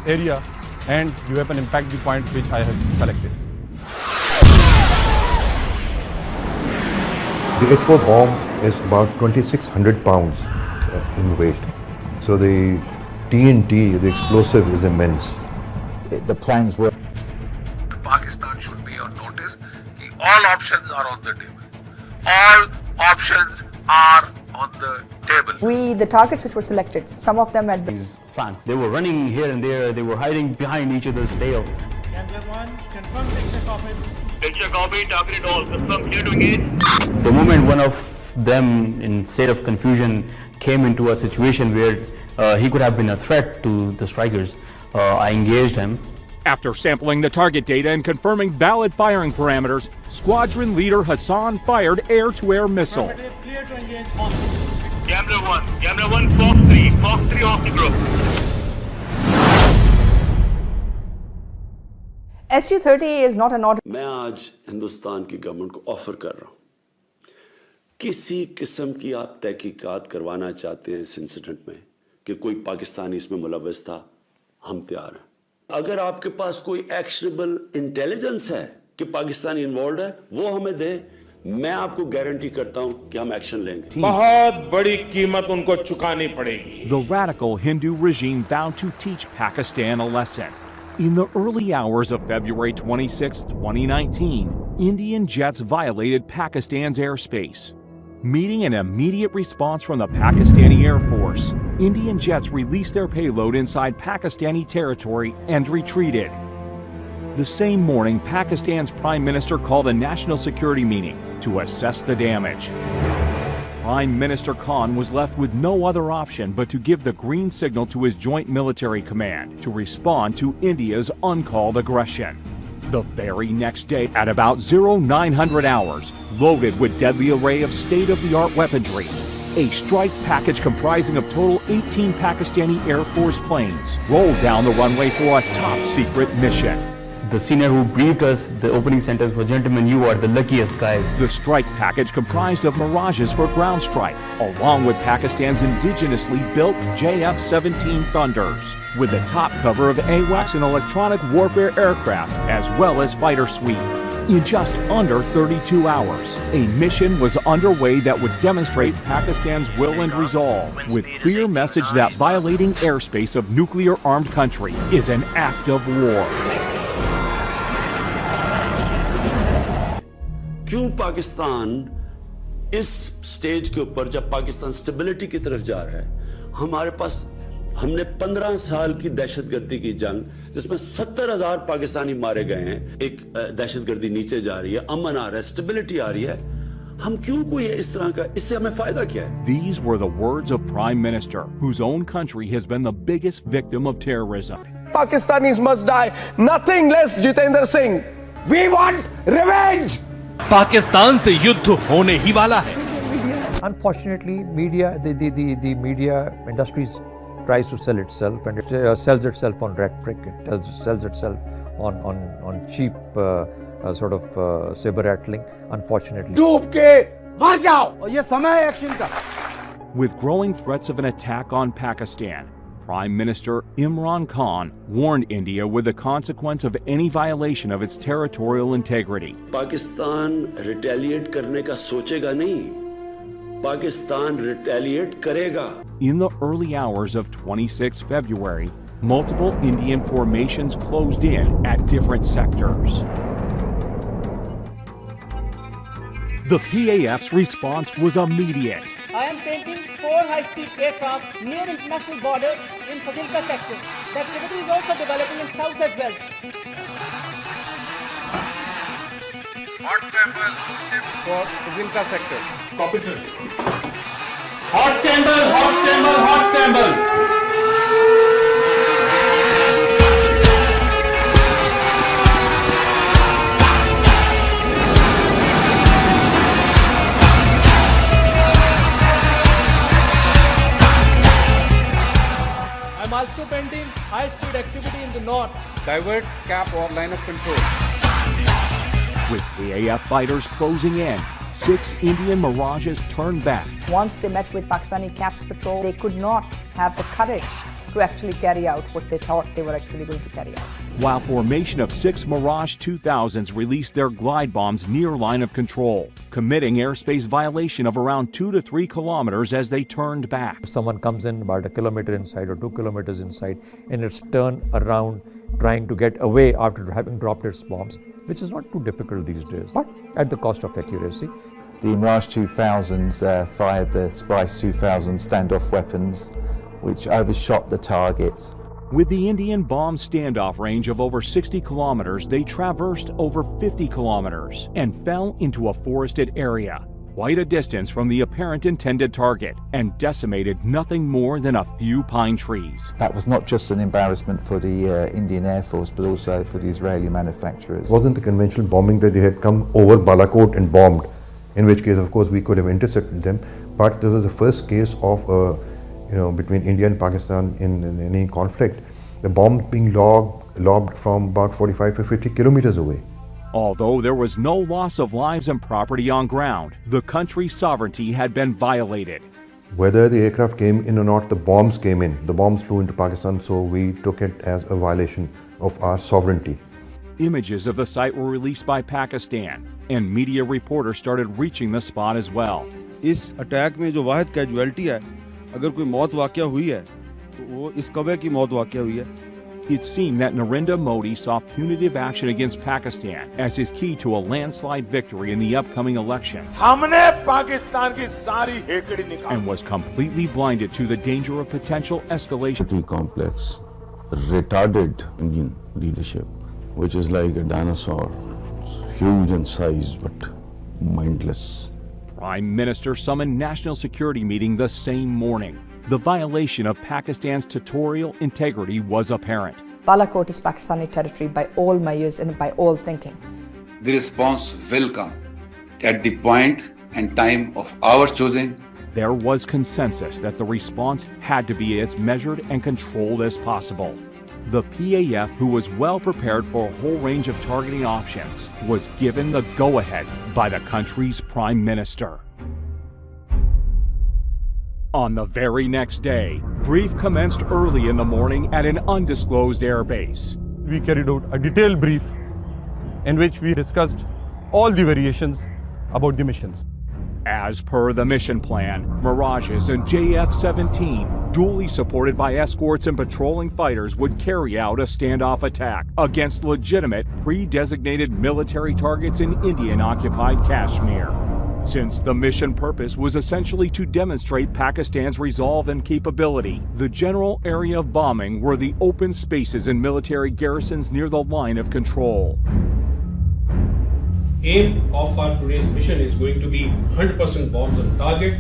area and the weapon impact the point which I have selected. The H4 bomb is about 2,600 pounds in weight. So the TNT, the explosive, is immense. The plans were Pakistan should be on notice. All options are on the table. All options are on the table. The targets which were selected, some of them had been flanks. They were running here and there. They were hiding behind each other's tail. Gambler 1, confirm picture copy. Picture copy, target all. Confirm, clear to engage. The moment one of them, in state of confusion, came into a situation where he could have been a threat to the strikers, I engaged him. After sampling the target data and confirming valid firing parameters, squadron leader Hassan fired air-to-air missile. Clear to engage on. Gambler 1, Fox 3 off the group. Su-30 is not an order. मैं आज हिंदुस्तान की government को offer कर रहा हूँ किसी किस्म की आप तहकीकात करवाना चाहते हैं इस इंसिडेंट में कि कोई पाकिस्तानी इसमें मुलव्वस था हम तैयार हैं अगर आपके पास कोई एक्शनेबल इंटेलिजेंस है कि पाकिस्तानी इन्वॉल्व है वो हमें दे मैं आपको गारंटी करता हूं कि हम एक्शन लेंगे बहुत बड़ी कीमत उनको चुकानी पड़ेगी The radical Hindu regime vowed to teach Pakistan a lesson. In the early hours of February 26, 2019, Indian jets violated Pakistan's airspace. Meeting an immediate response from the Pakistani Air Force, Indian jets released their payload inside Pakistani territory and retreated. The same morning, Pakistan's Prime Minister called a national security meeting to assess the damage. Prime Minister Khan was left with no other option but to give the green signal to his Joint Military Command to respond to India's uncalled aggression. The very next day, at about 0900 hours, loaded with deadly array of state-of-the-art weaponry, a strike package comprising of total 18 Pakistani Air Force planes rolled down the runway for a top-secret mission. The senior who briefed us, the opening sentence was, "Gentlemen, you are the luckiest guys." The strike package comprised of Mirages for ground strike, along with Pakistan's indigenously built JF-17 Thunders, with the top cover of AWACS and electronic warfare aircraft, as well as fighter suite. In just under 32 hours, a mission was underway that would demonstrate Pakistan's will and resolve, with clear message that violating airspace of nuclear-armed country is an act of war. क्यों पाकिस्तान इस stage के ऊपर जब Pakistan stability की तरफ जा रहा है हमारे पास हमने 15 साल की दहशतगर्दी की जंग जिसमें 70,000 पाकिस्तानी मारे गए हैं एक दहशतगर्दी नीचे जा रही है अमन आ रहा है स्टेबिलिटी आ रही है हम क्यों कोई इस तरह का इससे हमें फायदा क्या है These were the words of Prime Minister, whose own country has been the biggest victim of terrorism. Pakistanis must die. Nothing less, Jitendra Singh. We want revenge. Pakistan से युद्ध होने ही वाला है. Unfortunately, the media industry tries to sell itself, and it sells itself on rhetoric. It sells itself on cheap sort of saber rattling. Unfortunately. डूब के मर जाओ. और ये समय है एक्शन का. With growing threats of an attack on Pakistan, Prime Minister Imran Khan warned India with the consequence of any violation of its territorial integrity. Pakistan retaliate करने का सोचेगा नहीं पाकिस्तान रिटेलिएट करेगा. In the early hours of 26 February, multiple Indian formations closed in at different sectors. The PAF's response was immediate. I am taking 4 high-speed aircraft near international border in Fazilka sector. The activity is also developing in south as well. Hot scramble, shift For Fazilka sector. copy sir. Hot scramble, hot scramble, hot scramble. I'm also pending high-speed activity in the north. Divert, cap or line of control. With PAF fighters closing in, 6 Indian Mirages turned back. Once they met with Pakistani CAPS patrol, they could not have the courage to actually carry out what they thought they were actually going to carry out. While formation of 6 Mirage 2000s released their glide bombs near line of control, committing airspace violation of around 2 to 3 kilometers as they turned back. If someone comes in about a kilometer inside or 2 kilometers inside and it's turned around trying to get away after having dropped its bombs, which is not too difficult these days, but at the cost of accuracy. The Mirage 2000s fired the Spice 2000 standoff weapons, which overshot the target. With the Indian bomb standoff range of over 60 kilometers, they traversed over 50 kilometers and fell into a forested area, quite a distance from the apparent intended target, and decimated nothing more than a few pine trees. That was not just an embarrassment for the Indian Air Force, but also for the Israeli manufacturers. It wasn't the conventional bombing that they had come over Balakot and bombed, in which case, of course, we could have intercepted them. But this was the first case of between India and Pakistan in any conflict, the bomb being lobbed from about 45 to 50 kilometers away. Although there was no loss of lives and property on ground, the country's sovereignty had been violated. Whether the aircraft came in or not, the bombs came in. The bombs flew into Pakistan, so we took it as a violation of our sovereignty. Images of the site were released by Pakistan, and media reporters started reaching the spot as well. इस attack में जो वाहिद casualty है, अगर कोई मौत वाक़या हुई है, तो वो इस कबे की मौत वाक़या हुई है. It seemed that Narendra Modi saw punitive action against Pakistan as his key to a landslide victory in the upcoming election, हमने पाकिस्तान की सारी हेकड़ी निकाली. and was completely blinded to the danger of potential escalation. Complex retarded Indian leadership, which is like a dinosaur, huge in size but mindless. Prime Minister summoned national security meeting the same morning. The violation of Pakistan's territorial integrity was apparent. Balakot is Pakistani territory by all measures and by all thinking. The response will come at the point and time of our choosing. There was consensus that the response had to be as measured and controlled as possible. The PAF, who was well prepared for a whole range of targeting options, was given the go-ahead by the country's Prime Minister. On the very next day, brief commenced early in the morning at an undisclosed airbase. We carried out a detailed brief in which we discussed all the variations about the missions. As per the mission plan, Mirages and JF-17, duly supported by escorts and patrolling fighters, would carry out a standoff attack against legitimate, pre-designated military targets in Indian-occupied Kashmir. Since the mission purpose was essentially to demonstrate Pakistan's resolve and capability, the general area of bombing were the open spaces and military garrisons near the line of control. Aim of our today's mission is going to be 100% bombs on target,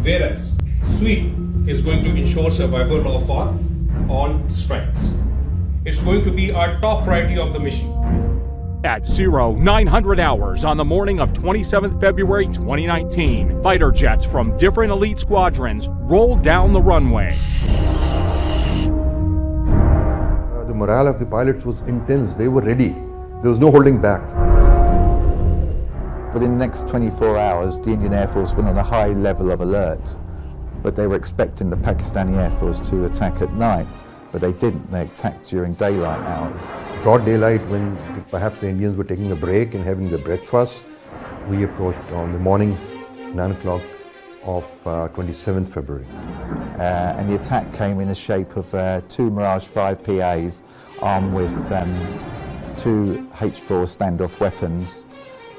whereas sweep is going to ensure survival of our all strikes. It's going to be our top priority of the mission. At 0900 hours on the morning of 27th February 2019, fighter jets from different elite squadrons rolled down the runway. The morale of the pilots was intense. They were ready. There was no holding back. Within the next 24 hours, the Indian Air Force went on a high level of alert, but they were expecting the Pakistani Air Force to attack at night, but they didn't. They attacked during daylight hours. Broad daylight, when perhaps the Indians were taking a break and having their breakfast, we approached on the morning 9 o'clock of 27th February. And the attack came in the shape of 2 Mirage 5 PAs armed with 2 H4 standoff weapons,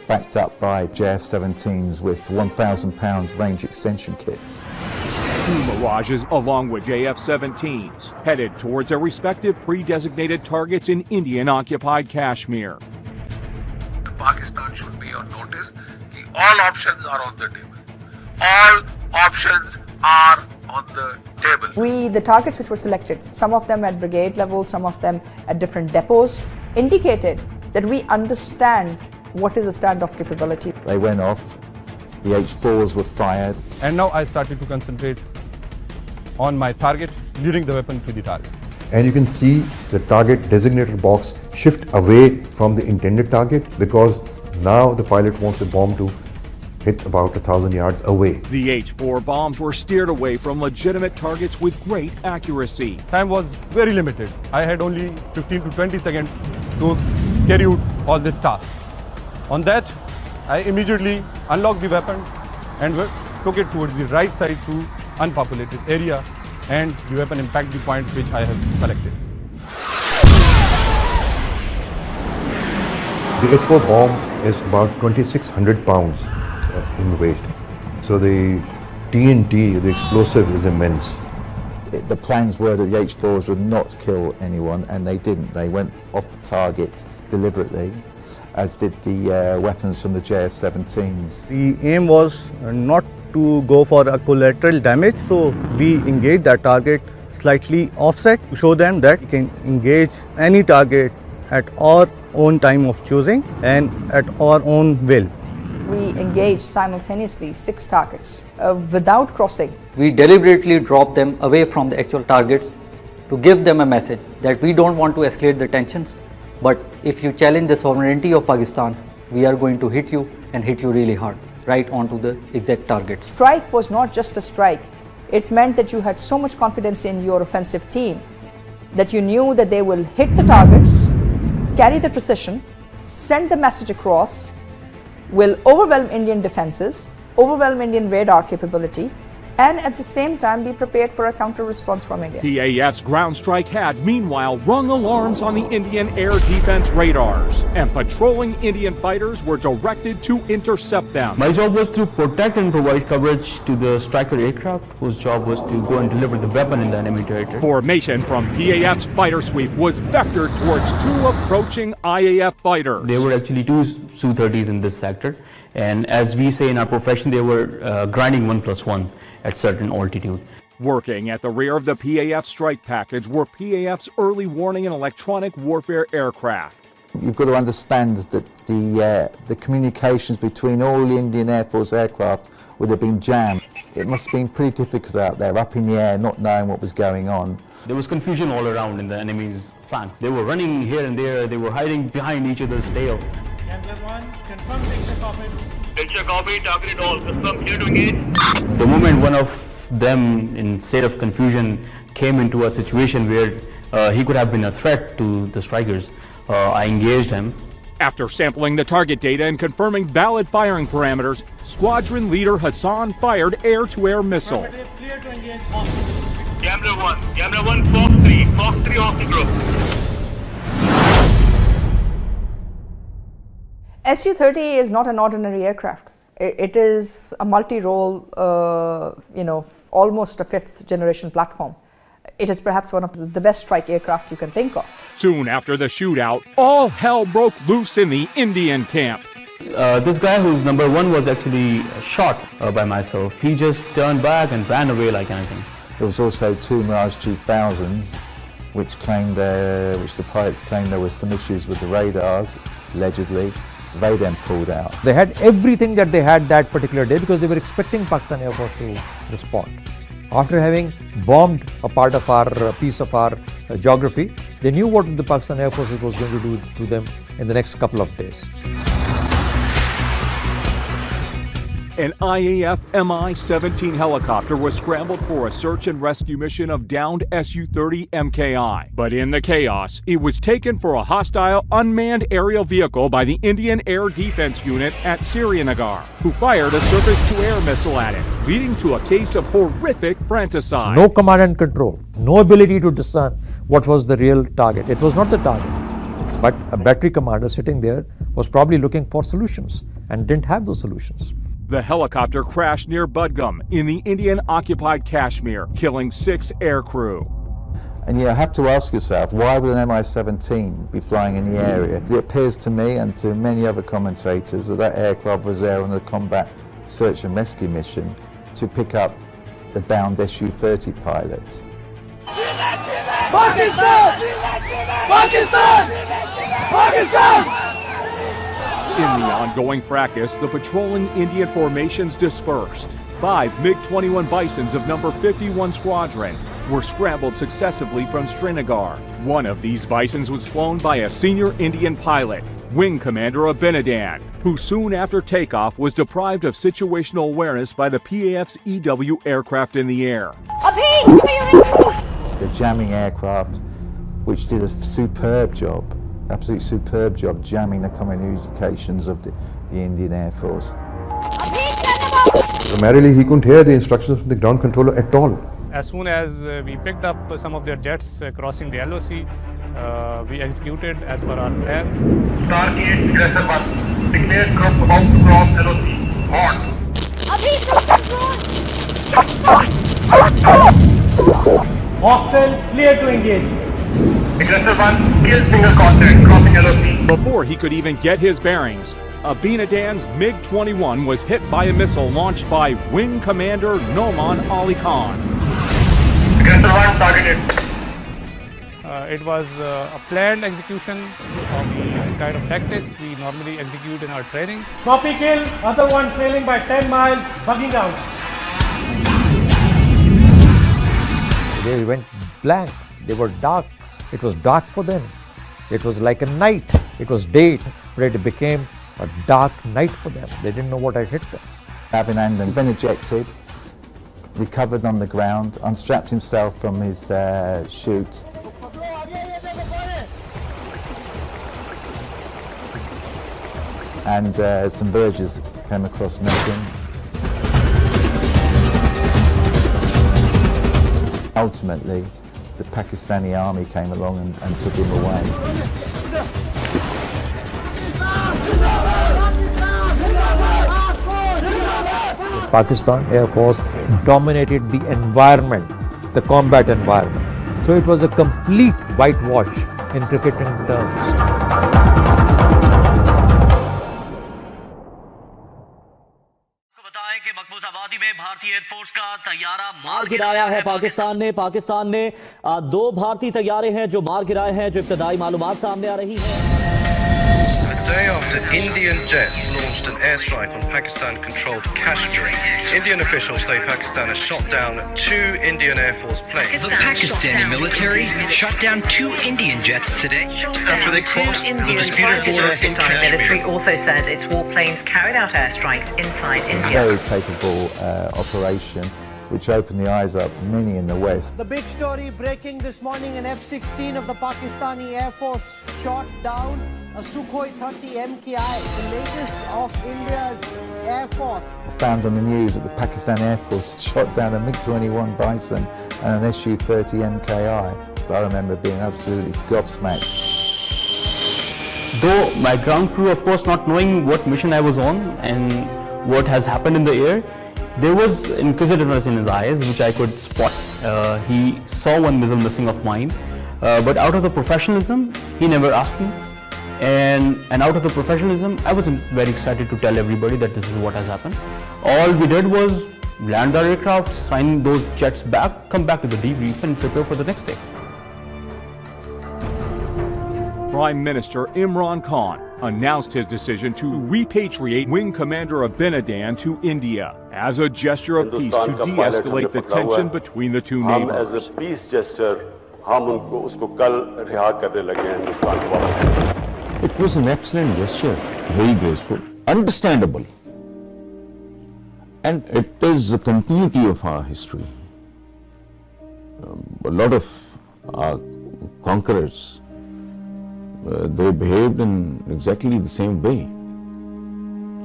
backed up by JF-17s with 1,000-pound range extension kits. 2 Mirages, along with JF-17s, headed towards their respective pre-designated targets in Indian-occupied Kashmir. Pakistan should be on notice. All options are on the table. All options are on the table. The targets which were selected, some of them at brigade level, some of them at different depots, indicated that we understand what is the standoff capability. They went off, the H4s were fired. And now I started to concentrate on my target, leading the weapon to the target. And you can see the target designated box shift away from the intended target because now the pilot wants the bomb to hit about 1,000 yards away. The H-4 bombs were steered away from legitimate targets with great accuracy. Time was very limited. I had only 15 to 20 seconds to carry out all this task. On that, I immediately unlocked the weapon and took it towards the right side to unpopulated area, and the weapon impacted the point which I have selected. The H-4 bomb is about 2,600 pounds in weight. So the TNT, the explosive, is immense. The plans were that the H-4s would not kill anyone, and they didn't. They went off target deliberately, as did the weapons from the JF-17s. The aim was not to go for a collateral damage, so we engaged that target slightly offset to show them that we can engage any target at our own time of choosing and at our own will. We engaged simultaneously 6 targets without crossing. We deliberately dropped them away from the actual targets to give them a message that we don't want to escalate the tensions, but if you challenge the sovereignty of Pakistan, we are going to hit you and hit you really hard, right onto the exact targets. Strike was not just a strike. It meant that you had so much confidence in your offensive team that you knew that they will hit the targets, carry the precision, send the message across, will overwhelm Indian defenses, overwhelm Indian radar capability, and at the same time be prepared for a counter response from India. PAF's ground strike had, meanwhile, rung alarms on the Indian air defense radars, and patrolling Indian fighters were directed to intercept them. My job was to protect and provide coverage to the Striker aircraft, whose job was to go and deliver the weapon in the enemy territory. Formation from PAF's fighter sweep was vectored towards 2 approaching IAF fighters. There were actually 2 Su-30s in this sector, and as we say in our profession, they were grinding 1+1 at certain altitude. Working at the rear of the PAF strike package were PAF's early warning and electronic warfare aircraft. You've got to understand that the communications between all the Indian Air Force aircraft would have been jammed. It must have been pretty difficult out there, up in the air, not knowing what was going on. There was confusion all around in the enemy's flanks. They were running here and there, they were hiding behind each other's tail. Gambler 1, confirm picture copy. Picture copy, target all, confirm, clear to engage. The moment one of them, in state of confusion, came into a situation where he could have been a threat to the strikers, I engaged him. After sampling the target data and confirming valid firing parameters, squadron leader Hassan fired air-to-air missile. Clear to engage on. Gambler 1, Fox 3 off the group. Su-30 is not an ordinary aircraft. It is a multi-role, almost a 5th generation platform. It is perhaps one of the best strike aircraft you can think of. Soon after the shootout, all hell broke loose in the Indian camp. This guy who's number 1 was actually shot by myself. He just turned back and ran away like anything. There was also 2 Mirage 2000s, which the pilots claimed there was some issues with the radars, allegedly. They then pulled out. They had everything that they had that particular day because they were expecting Pakistan Air Force to respond. After having bombed a part of our piece of our geography, they knew what the Pakistan Air Force was going to do to them in the next couple of days. An IAF Mi-17 helicopter was scrambled for a search and rescue mission of downed Su-30 MKI. But in the chaos, it was taken for a hostile unmanned aerial vehicle by the Indian Air Defense Unit at Srinagar, who fired a surface-to-air missile at it, leading to a case of horrific fratricide. No command and control, no ability to discern what was the real target. It was not the target, but a battery commander sitting there was probably looking for solutions and didn't have those solutions. The helicopter crashed near Budgam in the Indian-occupied Kashmir, killing 6 aircrew. And you have to ask yourself, why would an Mi-17 be flying in the area? It appears to me and to many other commentators that aircraft was there on a combat search and rescue mission to pick up the downed Su-30 pilot. Pakistan! Pakistan! Pakistan! In the ongoing fracas, the patrolling Indian formations dispersed. 5 MiG-21 Bisons of number 51 Squadron were scrambled successively from Srinagar. One of these Bisons was flown by a senior Indian pilot, Wing Commander Abinadan, who soon after takeoff was deprived of situational awareness by the PAF's EW aircraft in the air. The jamming aircraft, which did a superb job, absolutely superb job jamming the communications of the Indian Air Force. Primarily, he couldn't hear the instructions from the ground controller at all. As soon as we picked up some of their jets crossing the LOC, we executed as per our plan. Target aggressor 1. Declared group about to cross LOC. On. Hostile clear to engage. Aggressor 1 kill single contact crossing LOC. Before he could even get his bearings, Abinadan's MiG-21 was hit by a missile launched by Wing Commander Noman Ali Khan. Aggressor 1 targeted. It was a planned execution of the kind of tactics we normally execute in our training. Copy kill, other one trailing by 10 miles, bugging out. They went blank. They were dark. It was dark for them. It was like a night. It was day, but it became a dark night for them. They didn't know what had hit them. Abinandan been ejected, recovered on the ground, unstrapped himself from his chute. And some vergers came across Melbourne. Ultimately, the Pakistani army came along and took him away. Pakistan Air Force dominated the environment, the combat environment. So it was a complete whitewash in cricketing terms. भारतीय air force का तैयारा मार गिराया है पाकिस्तान ने 2 भारतीय तैयारे हैं जो मार गिराए हैं, जो इब्तदाई मालूमात सामने आ रही है। A day after Indian jets launched an airstrike on Pakistan-controlled Kashmir, Indian officials say Pakistan has shot down 2 Indian Air Force planes. The Pakistani military shot down 2 Indian jets today after they crossed the disputed border in Kashmir. The military also says its warplanes carried out airstrikes inside India. Very capable operation, which opened the eyes up many in the West. The big story breaking this morning, an F-16 of the Pakistani Air Force shot down a Sukhoi 30 MKI, the latest of India's Air Force. I found on the news that the Pakistan Air Force shot down a MiG-21 Bison and an Su-30 MKI. So I remember being absolutely gobsmacked. Though my ground crew, of course, not knowing what mission I was on and what has happened in the air, there was inquisitiveness in his eyes, which I could spot. He saw one missile missing of mine, but out of the professionalism, he never asked me. And out of the professionalism, I was very excited to tell everybody that this is what has happened. All we did was land our aircraft, sign those jets back, come back to the debrief and prepare for the next day. Prime Minister Imran Khan announced his decision to repatriate Wing Commander Abinadan to India as a gesture of peace to de-escalate the tension between the two neighbors. As a peace gesture, It was an excellent gesture, very graceful, understandable. And it is the continuity of our history. A lot of our conquerors, they behaved in exactly the same way.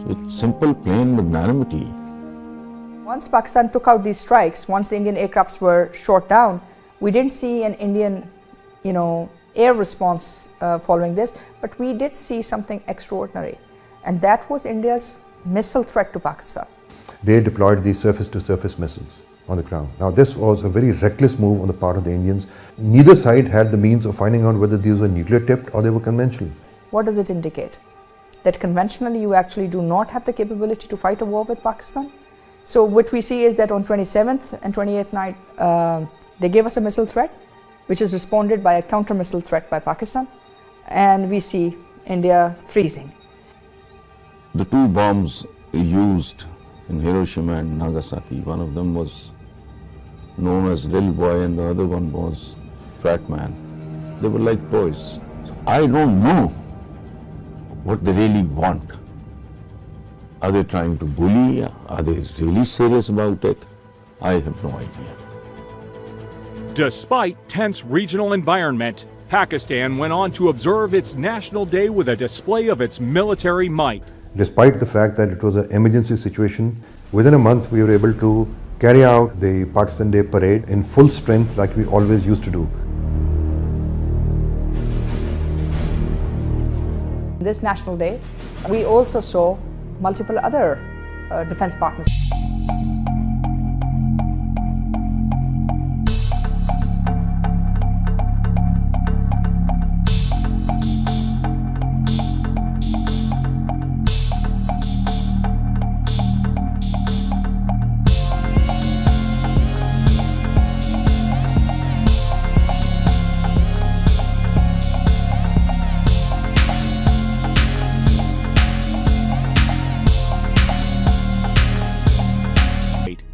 So it's simple, plain magnanimity. Once Pakistan took out these strikes, once the Indian aircrafts were shot down, we didn't see an Indian, air response following this, but we did see something extraordinary, and that was India's missile threat to Pakistan. They deployed these surface-to-surface missiles on the ground. Now this was a very reckless move on the part of the Indians. Neither side had the means of finding out whether these were nuclear tipped or they were conventional. What does it indicate? That conventionally you actually do not have the capability to fight a war with Pakistan? So what we see is that on 27th and 28th night, they gave us a missile threat, which is responded by a counter-missile threat by Pakistan, and we see India freezing. The 2 bombs used in Hiroshima and Nagasaki, one of them was known as Little Boy and the other one was Fat Man. They were like boys. I don't know what they really want. Are they trying to bully? Are they really serious about it? I have no idea. Despite tense regional environment, Pakistan went on to observe its National Day with a display of its military might. Despite the fact that it was an emergency situation, within a month we were able to carry out the Pakistan Day parade in full strength like we always used to do. This National Day, we also saw multiple other defense partners.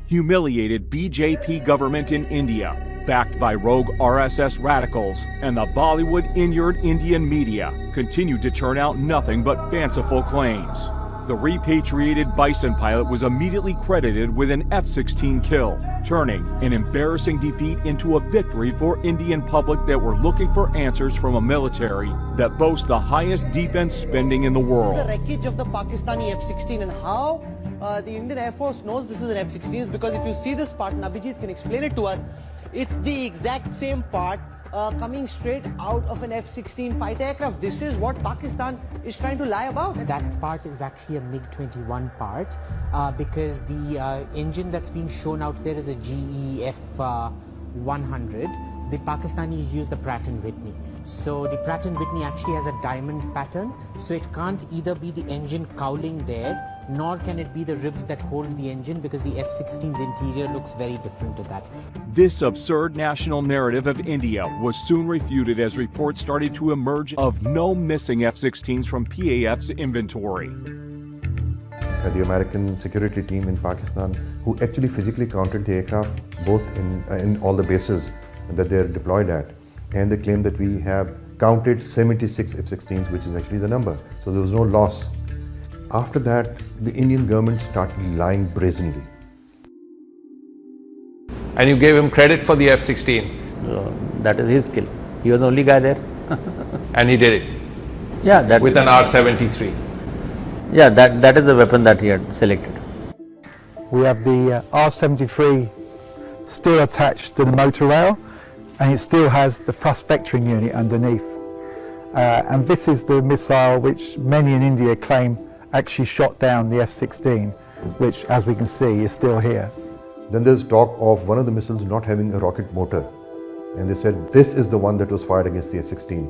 Humiliated BJP government in India, backed by rogue RSS radicals, and the Bollywood-inured Indian media continued to turn out nothing but fanciful claims. The repatriated Bison pilot was immediately credited with an F-16 kill, turning an embarrassing defeat into a victory for Indian public that were looking for answers from a military that boasts the highest defense spending in the world. The wreckage of the Pakistani F-16 and how the Indian Air Force knows this is an F-16 is because if you see this part, and Abhijit can explain it to us, it's the exact same part coming straight out of an F-16 fighter aircraft. This is what Pakistan is trying to lie about. That part is actually a MiG-21 part because the engine that's being shown out there is a GE F-100. The Pakistanis use the Pratt & Whitney. So the Pratt & Whitney actually has a diamond pattern, so it can't either be the engine cowling there, nor can it be the ribs that hold the engine because the F-16's interior looks very different to that. This absurd national narrative of India was soon refuted as reports started to emerge of no missing F-16s from PAF's inventory. The American security team in Pakistan, who actually physically counted the aircraft both in all the bases that they are deployed at, and they claim that we have counted 76 F-16s, which is actually the number. So there was no loss. After that, the Indian government started lying brazenly. And you gave him credit for the F-16? That is his skill. He was the only guy there. And he did it? Yeah. That with an R-73? Yeah, that is the weapon that he had selected. We have the R-73 still attached to the motor rail, and it still has the thrust vectoring unit underneath. And this is the missile which many in India claim actually shot down the F-16, which, as we can see, is still here. Then there's talk of one of the missiles not having a rocket motor, and they said this is the one that was fired against the F-16.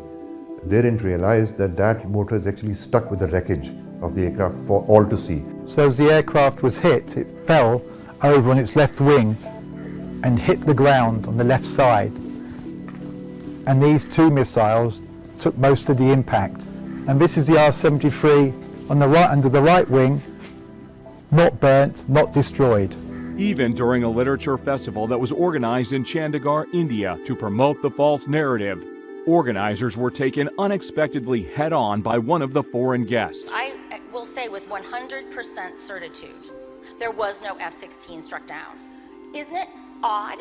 They didn't realize that that motor is actually stuck with the wreckage of the aircraft for all to see. So as the aircraft was hit, it fell over on its left wing and hit the ground on the left side. And these two missiles took most of the impact. And this is the R-73 on the right, under the right wing, not burnt, not destroyed. Even during a literature festival that was organized in Chandigarh, India, to promote the false narrative, organizers were taken unexpectedly head-on by one of the foreign guests. I will say with 100% certitude, there was no F-16 struck down. Isn't it odd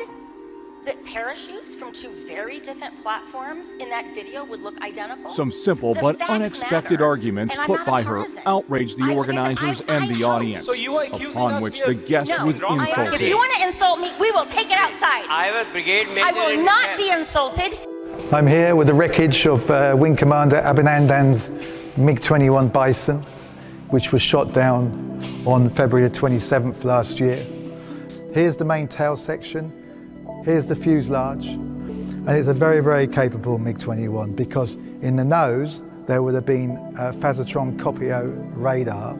that parachutes from two very different platforms in that video would look identical? Some simple but unexpected arguments put by her outraged the organizers and the audience, upon which the guest was insulted. If you want to insult me, we will take it outside. I have a brigade major. I will not be insulted. I'm here with the wreckage of Wing Commander Abhinandan's MiG-21 Bison, which was shot down on February 27th last year. Here's the main tail section. Here's the fuselage, and it's a very, very capable MiG-21 because in the nose there would have been a Phasotron Copio radar.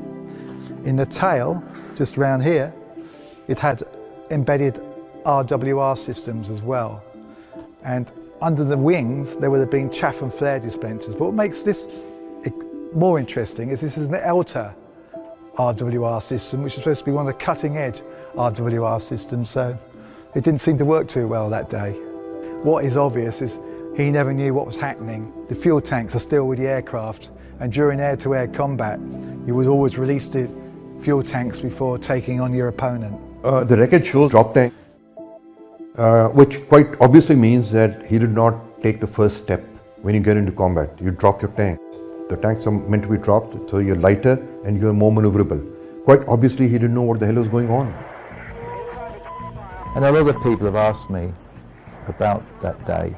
In the tail, just around here, it had embedded RWR systems as well. And under the wings there would have been chaff and flare dispensers. But what makes this more interesting is this is an ELTA RWR system, which is supposed to be one of the cutting edge RWR systems. So it didn't seem to work too well that day. What is obvious is he never knew what was happening. The fuel tanks are still with the aircraft, and during air-to-air combat, you would always release the fuel tanks before taking on your opponent. The record shows drop tank, which quite obviously means that he did not take the first step. When you get into combat, you drop your tanks. The tanks are meant to be dropped, so you're lighter and you're more maneuverable. Quite obviously, he didn't know what the hell was going on. And a lot of people have asked me about that day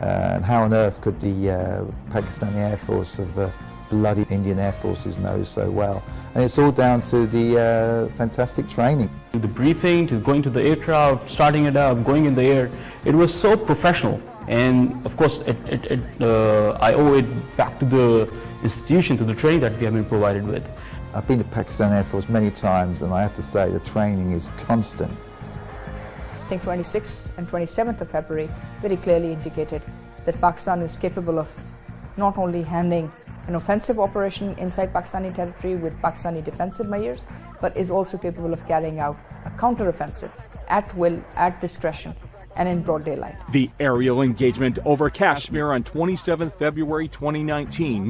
and how on earth could the Pakistani Air Force of bloody Indian Air Forces know so well. And it's all down to the fantastic training. The briefing, to going to the aircraft, starting it up, going in the air, it was so professional. And of course, I owe it back to the institution, to the training that we have been provided with. I've been to Pakistan Air Force many times, and I have to say the training is constant. I think 26th and 27th of February very clearly indicated that Pakistan is capable of not only handling an offensive operation inside Pakistani territory with Pakistani defensive measures, but is also capable of carrying out a counter-offensive at will, at discretion, and in broad daylight. The aerial engagement over Kashmir on 27 February 2019,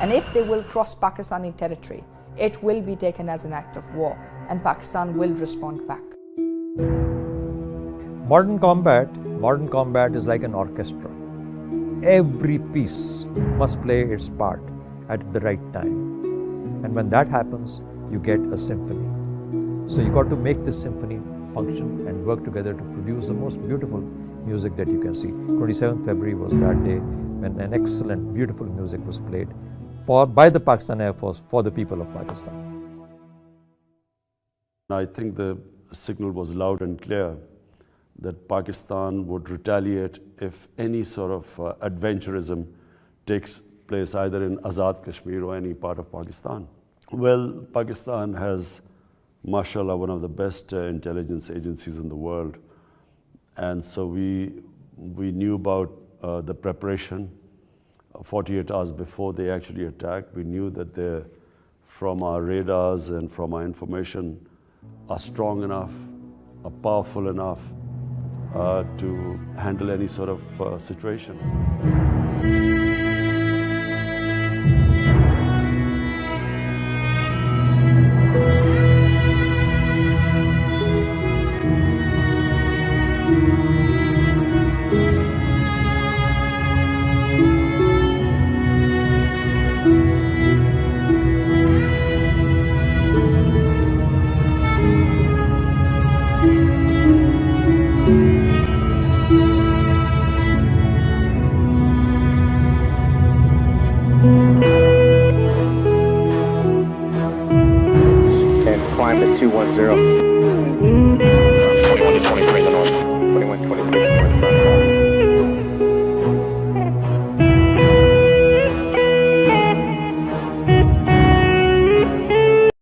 And if they will cross Pakistani territory, it will be taken as an act of war, and Pakistan will respond back. Modern combat is like an orchestra. Every piece must play its part at the right time. And when that happens, you get a symphony. So you got to make this symphony function and work together to produce the most beautiful music that you can see. 27th February was that day when an excellent, beautiful music was played by the Pakistan Air Force for the people of Pakistan. I think the signal was loud and clear that Pakistan would retaliate if any sort of adventurism takes place either in Azad Kashmir or any part of Pakistan. Well, Pakistan has, mashallah, one of the best intelligence agencies in the world. And so we knew about the preparation 48 hours before they actually attacked. We knew that from our radars and from our information are strong enough, are powerful enough to handle any sort of situation. Climb at 210.